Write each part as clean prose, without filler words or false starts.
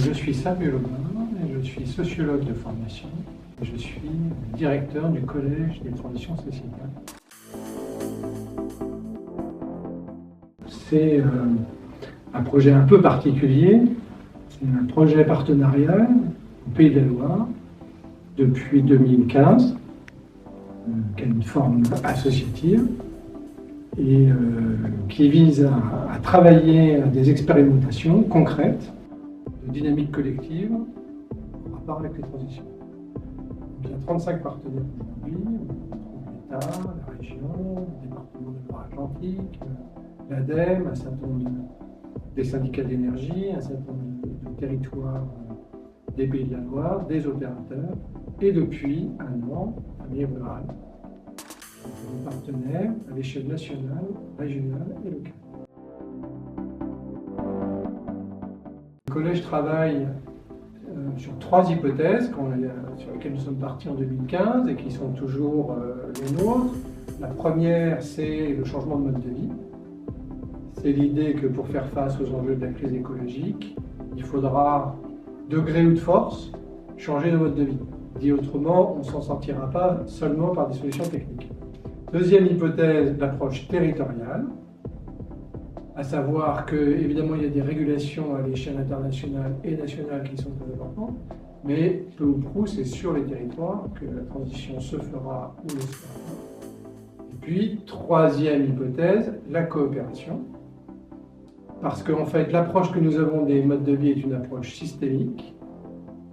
Je suis Samuel Aubin et je suis sociologue de formation. Je suis directeur du Collège des transitions sociétales. C'est un projet un peu particulier. C'est un projet partenarial au Pays de la Loire depuis 2015, qui a une forme associative et qui vise à travailler à des expérimentations concrètes de dynamique collective en rapport avec les transitions. Il y a 35 partenaires aujourd'hui, l'État, la région, le département de Loire-Atlantique, l'ADEME, un certain nombre des syndicats d'énergie, un certain nombre de territoires des Pays de la Loire, des opérateurs, et depuis un an, Famille Rurale, des partenaires à l'échelle nationale, régionale et locale. Le collège travaille sur 3 hypothèses sur lesquelles nous sommes partis en 2015 et qui sont toujours les nôtres. La première, c'est le changement de mode de vie. C'est l'idée que pour faire face aux enjeux de la crise écologique, il faudra, de gré ou de force, changer de mode de vie. Dit autrement, on ne s'en sortira pas seulement par des solutions techniques. Deuxième hypothèse, l'approche territoriale, à savoir que, évidemment, il y a des régulations à l'échelle internationale et nationale qui sont très importantes, mais peu ou prou, c'est sur les territoires que la transition se fera ou ne se fera pas. Et puis, troisième hypothèse, la coopération. Parce qu'en fait, l'approche que nous avons des modes de vie est une approche systémique.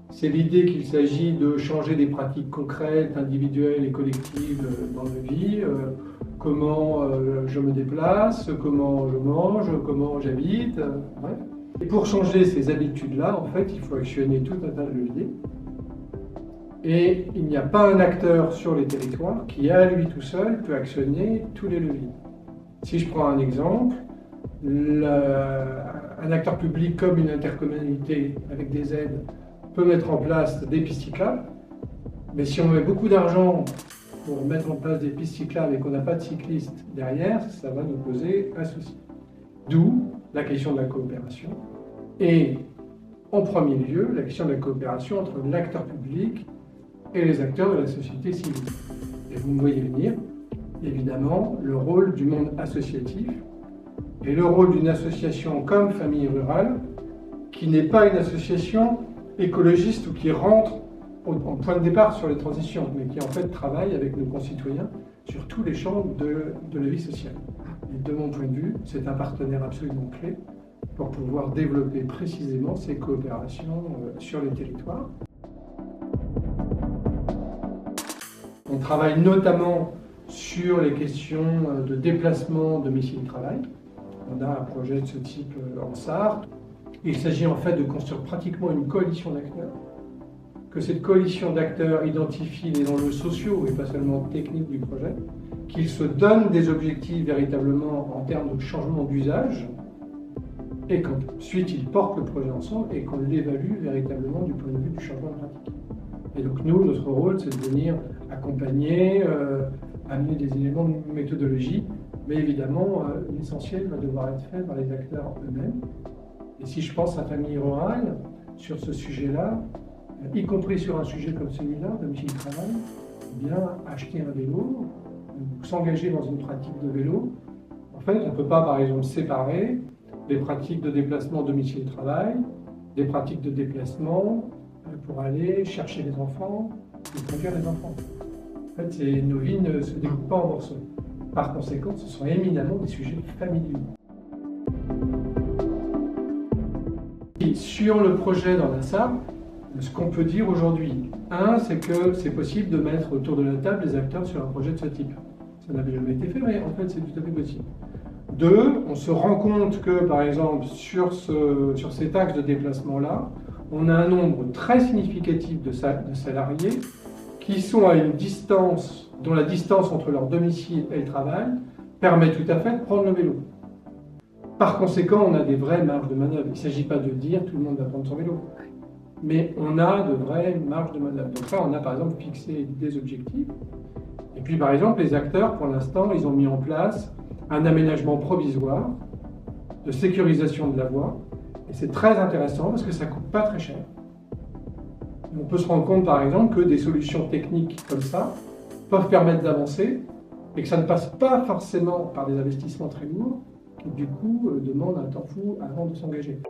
C'est l'idée qu'il s'agit de changer des pratiques concrètes, individuelles et collectives dans nos vies. Comment je me déplace, comment je mange, comment j'habite, bref. Et pour changer ces habitudes-là, en fait, il faut actionner tout un tas de leviers. Et il n'y a pas un acteur sur les territoires qui, à lui tout seul, peut actionner tous les leviers. Si je prends un exemple, un acteur public comme une intercommunalité avec des aides peut mettre en place des pistes cyclables, mais si on met beaucoup d'argent pour mettre en place des pistes cyclables et qu'on n'a pas de cyclistes derrière, ça va nous poser un souci. D'où la question de la coopération et, en premier lieu, la question de la coopération entre l'acteur public et les acteurs de la société civile. Et vous me voyez venir, évidemment, le rôle du monde associatif et le rôle d'une association comme Famille Rurale, qui n'est pas une association écologiste ou qui rentre en point de départ sur les transitions, mais qui en fait travaille avec nos concitoyens sur tous les champs de la vie sociale. Et de mon point de vue, c'est un partenaire absolument clé pour pouvoir développer précisément ces coopérations sur les territoires. On travaille notamment sur les questions de déplacement domicile-travail. On a un projet de ce type en Sarthe. Il s'agit en fait de construire pratiquement une coalition d'acteurs, que cette coalition d'acteurs identifie les enjeux sociaux et pas seulement techniques du projet, qu'ils se donnent des objectifs véritablement en termes de changement d'usage, et qu'ensuite ils portent le projet ensemble et qu'on l'évalue véritablement du point de vue du changement de pratique. Et donc nous, notre rôle, c'est de venir accompagner, amener des éléments de méthodologie, mais évidemment, l'essentiel va devoir être fait par les acteurs eux-mêmes. Et si je pense à Famille Rurale, sur ce sujet-là, y compris sur un sujet comme celui-là, domicile-travail, eh bien, acheter un vélo, ou s'engager dans une pratique de vélo, en fait, on ne peut pas, par exemple, séparer les pratiques de déplacement domicile-travail, des pratiques de déplacement pour aller chercher les enfants et conduire les enfants. En fait, nos vies ne se découpent pas en morceaux. Par conséquent, ce sont éminemment des sujets familiaux. Et sur le projet dans la Sarthe, ce qu'on peut dire aujourd'hui, c'est que c'est possible de mettre autour de la table des acteurs sur un projet de ce type. Ça n'avait jamais été fait, mais en fait, c'est tout à fait possible. 2, on se rend compte que, par exemple, sur cet axe de déplacement-là, on a un nombre très significatif de salariés qui sont à une distance, dont la distance entre leur domicile et le travail permet tout à fait de prendre le vélo. Par conséquent, on a des vraies marges de manœuvre. Il ne s'agit pas de dire tout le monde va prendre son vélo. Mais on a de vraies marges de manœuvre. Donc là, on a par exemple fixé des objectifs. Et puis par exemple, les acteurs, pour l'instant, ils ont mis en place un aménagement provisoire de sécurisation de la voie Et c'est très intéressant parce que ça ne coûte pas très cher. On peut se rendre compte par exemple que des solutions techniques comme ça peuvent permettre d'avancer et que ça ne passe pas forcément par des investissements très lourds qui du coup demandent un temps fou avant de s'engager.